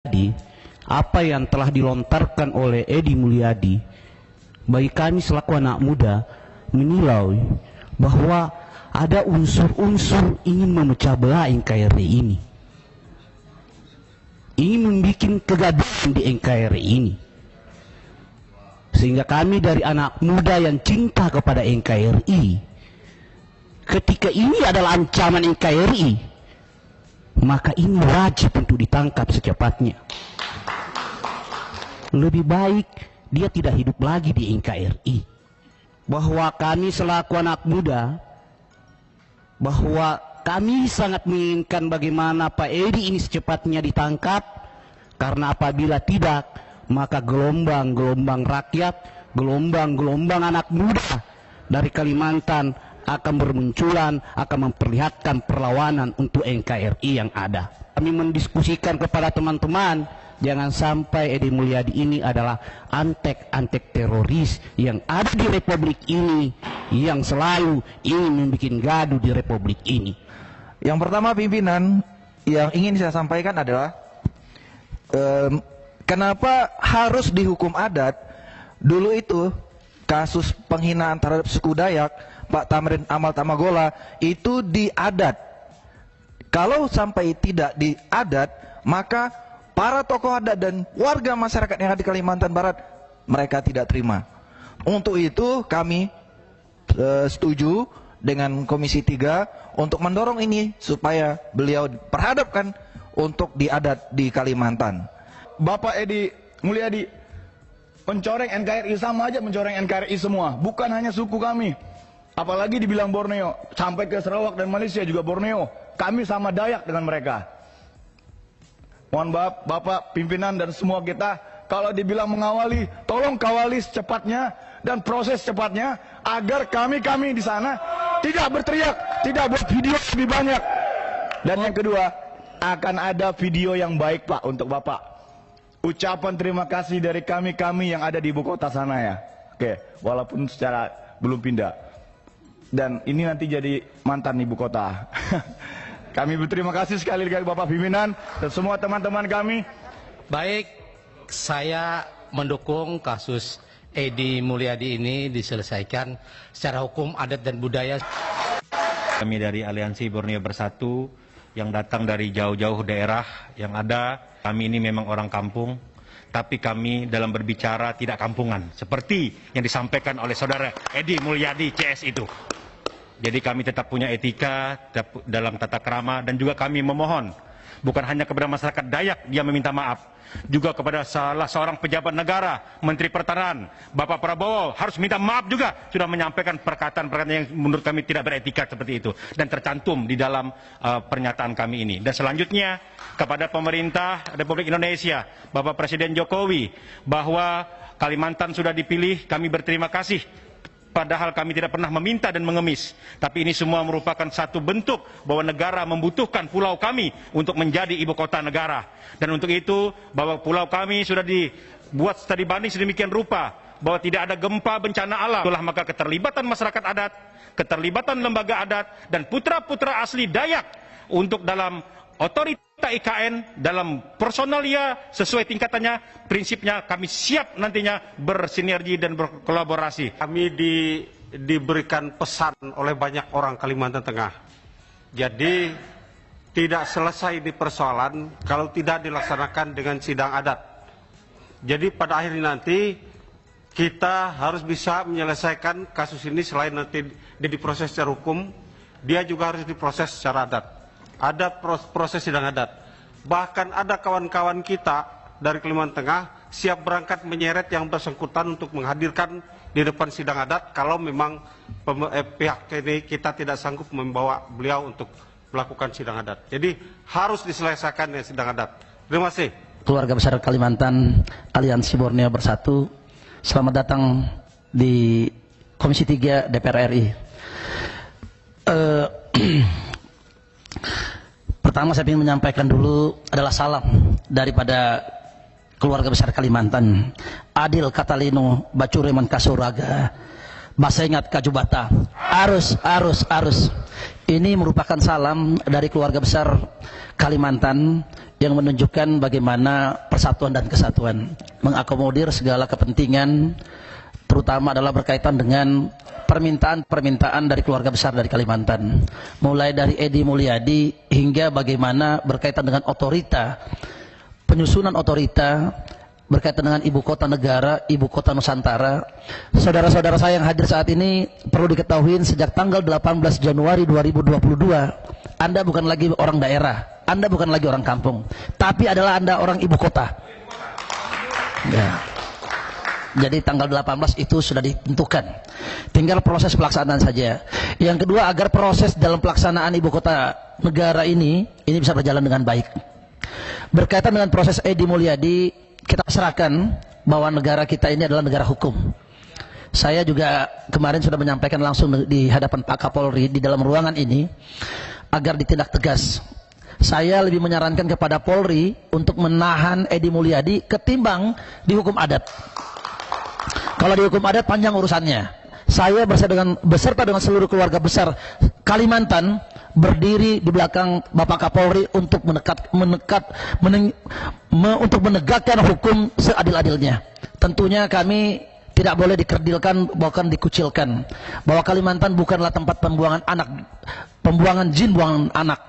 Jadi, apa yang telah dilontarkan oleh Edi Mulyadi, bagi kami selaku anak muda menilai bahwa ada unsur-unsur ingin memecah belah NKRI ini, ingin membuat kegaduhan di NKRI ini, sehingga kami dari anak muda yang cinta kepada NKRI, ketika ini adalah ancaman NKRI, maka ini wajib untuk ditangkap secepatnya. Lebih baik dia tidak hidup lagi di NKRI. Bahwa kami selaku anak muda, bahwa kami sangat menginginkan bagaimana Pak Edi ini secepatnya ditangkap, karena apabila tidak, maka gelombang-gelombang rakyat, gelombang-gelombang anak muda dari Kalimantan akan bermunculan, akan memperlihatkan perlawanan untuk NKRI yang ada. Kami mendiskusikan kepada teman-teman, jangan sampai Edi Mulyadi ini adalah antek-antek teroris yang ada di Republik ini, yang selalu ingin membuat gaduh di Republik ini. Yang pertama, pimpinan, yang ingin saya sampaikan adalah kenapa harus dihukum adat. Dulu itu kasus penghinaan terhadap suku Dayak, Pak Tamrin Amal Tamagola, itu di adat. Kalau sampai tidak di adat, maka para tokoh adat dan warga masyarakat yang ada di Kalimantan Barat, mereka tidak terima. Untuk itu kami setuju dengan Komisi 3 untuk mendorong ini supaya beliau diperhadapkan untuk diadat di Kalimantan. Bapak Edi Mulyadi mencoreng NKRI, sama aja mencoreng NKRI semua, bukan hanya suku kami. Apalagi dibilang Borneo, sampai ke Sarawak dan Malaysia juga Borneo. Kami sama Dayak dengan mereka. Mohon maaf Bapak pimpinan dan semua kita, kalau dibilang mengawali, tolong kawali secepatnya dan proses cepatnya agar kami di sana tidak berteriak, tidak buat video lebih banyak. Dan yang kedua, akan ada video yang baik Pak untuk Bapak. Ucapan terima kasih dari kami yang ada di ibu kota sana ya. Oke, walaupun secara belum pindah. Dan ini nanti jadi mantan ibu kota. Kami berterima kasih sekali lagi Bapak pimpinan dan semua teman-teman kami. Baik, saya mendukung kasus Edi Mulyadi ini diselesaikan secara hukum adat dan budaya. Kami dari Aliansi Borneo Bersatu yang datang dari jauh-jauh daerah yang ada, kami ini memang orang kampung, tapi kami dalam berbicara tidak kampungan, seperti yang disampaikan oleh saudara Edi Mulyadi CS itu. Jadi kami tetap punya etika dalam tata krama, dan juga kami memohon bukan hanya kepada masyarakat Dayak dia meminta maaf, juga kepada salah seorang pejabat negara, Menteri Pertahanan, Bapak Prabowo harus minta maaf juga, sudah menyampaikan perkataan-perkataan yang menurut kami tidak beretika seperti itu, dan tercantum di dalam pernyataan kami ini. Dan selanjutnya kepada pemerintah Republik Indonesia, Bapak Presiden Jokowi, bahwa Kalimantan sudah dipilih, kami berterima kasih. Padahal kami tidak pernah meminta dan mengemis. Tapi ini semua merupakan satu bentuk bahwa negara membutuhkan pulau kami untuk menjadi ibu kota negara. Dan untuk itu bahwa pulau kami sudah dibuat studi banding sedemikian rupa bahwa tidak ada gempa bencana alam. Itulah maka keterlibatan masyarakat adat, keterlibatan lembaga adat, dan putra-putra asli Dayak untuk dalam otorita IKN dalam personalia sesuai tingkatannya, prinsipnya kami siap nantinya bersinergi dan berkolaborasi. Kami diberikan pesan oleh banyak orang Kalimantan Tengah. Jadi tidak selesai di persoalan kalau tidak dilaksanakan dengan sidang adat. Jadi pada akhirnya nanti kita harus bisa menyelesaikan kasus ini, selain nanti dia diproses secara hukum, dia juga harus diproses secara adat. Ada proses sidang adat. Bahkan ada kawan-kawan kita dari Kalimantan Tengah siap berangkat menyeret yang bersangkutan untuk menghadirkan di depan sidang adat kalau memang pihak ini kita tidak sanggup membawa beliau untuk melakukan sidang adat. Jadi harus diselesaikan dengan sidang adat. Terima kasih. Keluarga besar Kalimantan, Aliansi Borneo Bersatu, selamat datang di Komisi 3 DPR RI. Pertama saya ingin menyampaikan dulu adalah salam daripada keluarga besar Kalimantan. Adil Katalino Bacureman Kasuraga, Basengat Kajubata, arus. Ini merupakan salam dari keluarga besar Kalimantan yang menunjukkan bagaimana persatuan dan kesatuan, mengakomodir segala kepentingan, terutama adalah berkaitan dengan permintaan-permintaan dari keluarga besar dari Kalimantan, mulai dari Edi Mulyadi hingga bagaimana berkaitan dengan otorita, penyusunan otorita, berkaitan dengan ibu kota negara, ibu kota Nusantara. Saudara-saudara saya yang hadir saat ini, perlu diketahui sejak tanggal 18 Januari 2022, Anda bukan lagi orang daerah, Anda bukan lagi orang kampung, tapi adalah Anda orang ibu kota. Ya. Jadi tanggal 18 itu sudah ditentukan. Tinggal proses pelaksanaan saja. Yang kedua, agar proses dalam pelaksanaan ibu kota negara ini bisa berjalan dengan baik. Berkaitan dengan proses Edi Mulyadi, kita serahkan bahwa negara kita ini adalah negara hukum. Saya juga kemarin sudah menyampaikan langsung di hadapan Pak Kapolri di dalam ruangan ini agar ditindak tegas. Saya lebih menyarankan kepada Polri untuk menahan Edi Mulyadi ketimbang dihukum adat. Kalau dihukum adat panjang urusannya. Saya beserta dengan seluruh keluarga besar Kalimantan berdiri di belakang Bapak Kapolri untuk untuk menegakkan hukum seadil-adilnya. Tentunya kami tidak boleh dikerdilkan, bahkan dikucilkan. Bahwa Kalimantan bukanlah tempat pembuangan anak, pembuangan jin, buangan anak.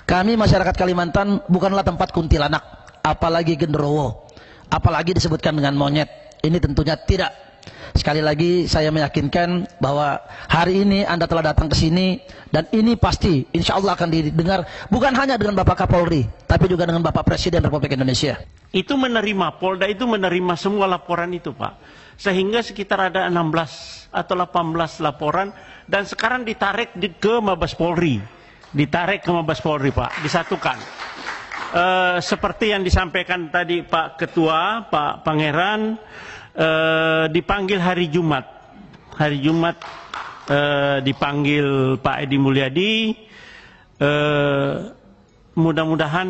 Kami masyarakat Kalimantan bukanlah tempat kuntilanak, apalagi genderuwo, apalagi disebutkan dengan monyet. Ini tentunya tidak. Sekali lagi saya meyakinkan bahwa hari ini Anda telah datang ke sini dan ini pasti insya Allah akan didengar bukan hanya dengan Bapak Kapolri, tapi juga dengan Bapak Presiden Republik Indonesia. Itu menerima, Polda itu menerima semua laporan itu, Pak. Sehingga sekitar ada 16 atau 18 laporan dan sekarang ditarik ke Mabes Polri. Ditarik ke Mabes Polri, Pak, disatukan. Seperti yang disampaikan tadi Pak Ketua, Pak Pangeran, dipanggil hari Jumat. Hari Jumat dipanggil Pak Edi Mulyadi. Mudah-mudahan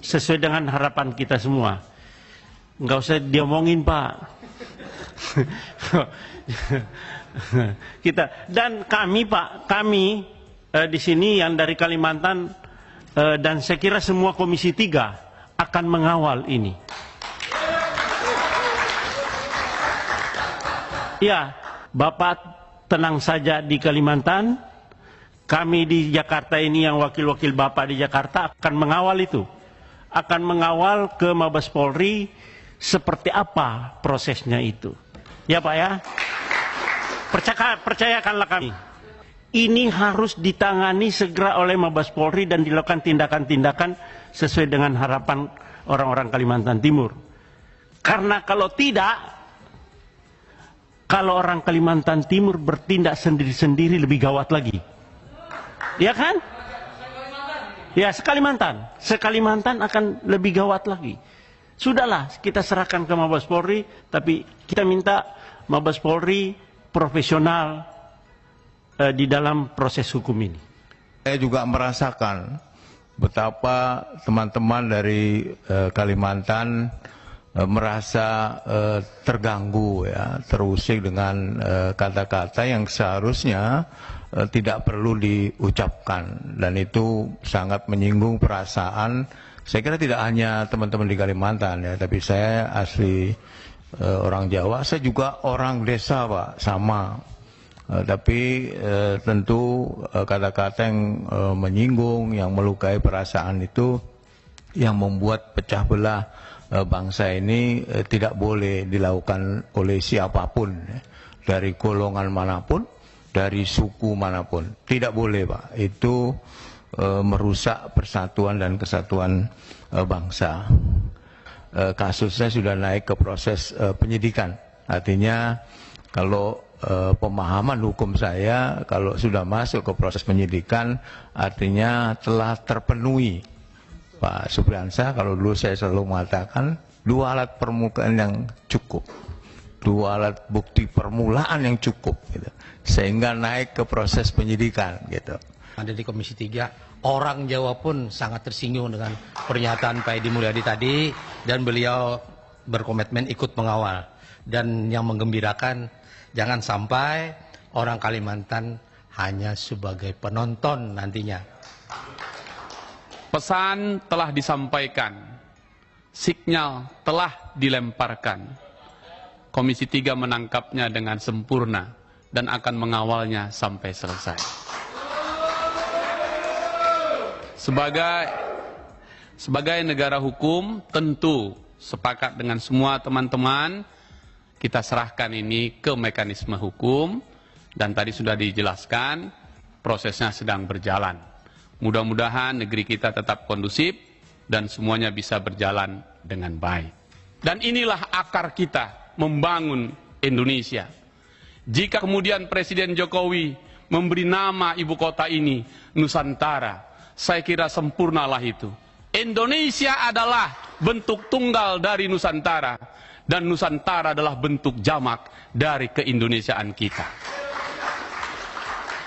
sesuai dengan harapan kita semua. Nggak usah diomongin, Pak. Kita dan kami, Pak, kami di sini yang dari Kalimantan dan saya kira semua Komisi 3 akan mengawal ini. Ya, Bapak tenang saja di Kalimantan. Kami di Jakarta ini yang wakil-wakil Bapak di Jakarta akan mengawal itu. Akan mengawal ke Mabes Polri seperti apa prosesnya itu. Ya Pak ya. Percayakanlah kami. Ini harus ditangani segera oleh Mabes Polri dan dilakukan tindakan-tindakan sesuai dengan harapan orang-orang Kalimantan Timur. Karena kalau tidak, kalau orang Kalimantan Timur bertindak sendiri-sendiri lebih gawat lagi. Ya kan? Ya, Sekalimantan akan lebih gawat lagi. Sudahlah, kita serahkan ke Mabes Polri, tapi kita minta Mabes Polri profesional di dalam proses hukum ini. Saya juga merasakan betapa teman-teman dari Kalimantan merasa terganggu, ya, terusik dengan kata-kata yang seharusnya tidak perlu diucapkan, dan itu sangat menyinggung perasaan. Saya kira tidak hanya teman-teman di Kalimantan, ya, tapi saya asli orang Jawa, saya juga orang desa, Pak, sama. Tapi tentu kata-kata yang menyinggung, yang melukai perasaan itu yang membuat pecah belah bangsa ini tidak boleh dilakukan oleh siapapun, dari golongan manapun, dari suku manapun. Tidak boleh, Pak. Itu merusak persatuan dan kesatuan bangsa. Kasusnya sudah naik ke proses penyidikan. Artinya kalau pemahaman hukum saya, kalau sudah masuk ke proses penyidikan, artinya telah terpenuhi. Pak Supriyansa, kalau dulu saya selalu mengatakan 2 alat permulaan yang cukup, 2 alat bukti permulaan yang cukup, gitu, sehingga naik ke proses penyidikan, gitu. Ada di Komisi 3, orang Jawa pun sangat tersinggung dengan pernyataan Pak Edi Mulyadi tadi, dan beliau berkomitmen ikut mengawal. Dan yang menggembirakan, jangan sampai orang Kalimantan hanya sebagai penonton nantinya. Pesan telah disampaikan. sinyal telah dilemparkan. Komisi 3 menangkapnya dengan sempurna dan akan mengawalnya sampai selesai. Sebagai negara hukum, tentu sepakat dengan semua teman-teman, kita serahkan ini ke mekanisme hukum, dan tadi sudah dijelaskan, prosesnya sedang berjalan. Mudah-mudahan negeri kita tetap kondusif, dan semuanya bisa berjalan dengan baik. Dan inilah akar kita membangun Indonesia. Jika kemudian Presiden Jokowi memberi nama ibu kota ini Nusantara, saya kira sempurnalah itu. Indonesia adalah bentuk tunggal dari Nusantara, dan Nusantara adalah bentuk jamak dari keindonesiaan kita.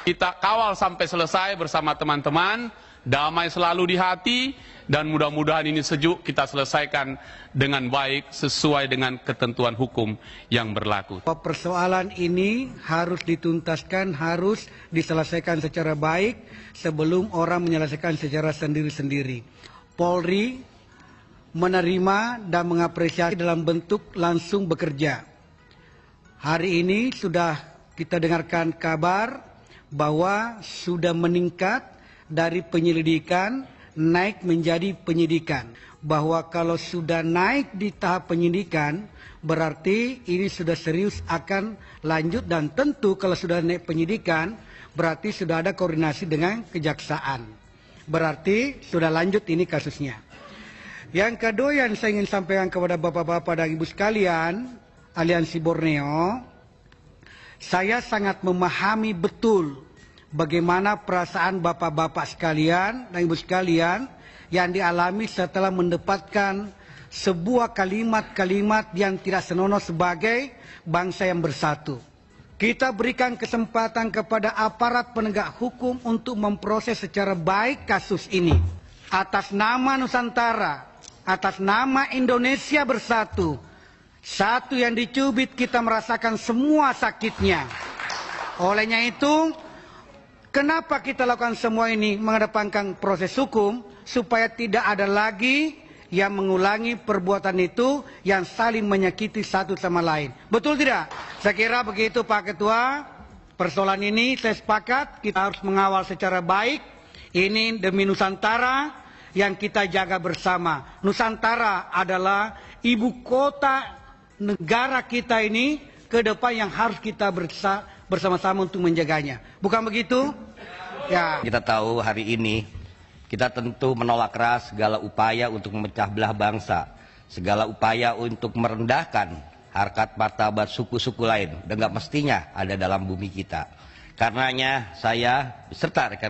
Kita kawal sampai selesai bersama teman-teman, damai selalu di hati, dan mudah-mudahan ini sejuk kita selesaikan dengan baik sesuai dengan ketentuan hukum yang berlaku. Persoalan ini harus dituntaskan, harus diselesaikan secara baik sebelum orang menyelesaikan secara sendiri-sendiri. Polri menerima dan mengapresiasi dalam bentuk langsung bekerja. Hari ini sudah kita dengarkan kabar bahwa sudah meningkat dari penyelidikan naik menjadi penyidikan. Bahwa kalau sudah naik di tahap penyidikan, berarti ini sudah serius akan lanjut, dan tentu kalau sudah naik penyidikan, berarti sudah ada koordinasi dengan kejaksaan. Berarti sudah lanjut ini kasusnya. Yang kedua yang saya ingin sampaikan kepada bapak-bapak dan ibu sekalian, Aliansi Borneo, saya sangat memahami betul bagaimana perasaan bapak-bapak sekalian dan ibu sekalian yang dialami setelah mendapatkan sebuah kalimat-kalimat yang tidak senonoh sebagai bangsa yang bersatu. Kita berikan kesempatan kepada aparat penegak hukum untuk memproses secara baik kasus ini. Atas nama Nusantara, atas nama Indonesia bersatu, satu yang dicubit kita merasakan semua sakitnya. Olehnya itu, kenapa kita lakukan semua ini, mengedepankan proses hukum, supaya tidak ada lagi yang mengulangi perbuatan itu yang saling menyakiti satu sama lain. Betul tidak? Saya kira begitu Pak Ketua. Persoalan ini saya sepakat kita harus mengawal secara baik. Ini demi Nusantara yang kita jaga bersama. Nusantara adalah ibu kota negara kita ini ke depan yang harus kita bersama-sama untuk menjaganya. Bukan begitu? Ya. Kita tahu hari ini kita tentu menolak keras segala upaya untuk memecah belah bangsa, segala upaya untuk merendahkan harkat martabat suku-suku lain, dan nggak mestinya ada dalam bumi kita. Karenanya saya beserta rekan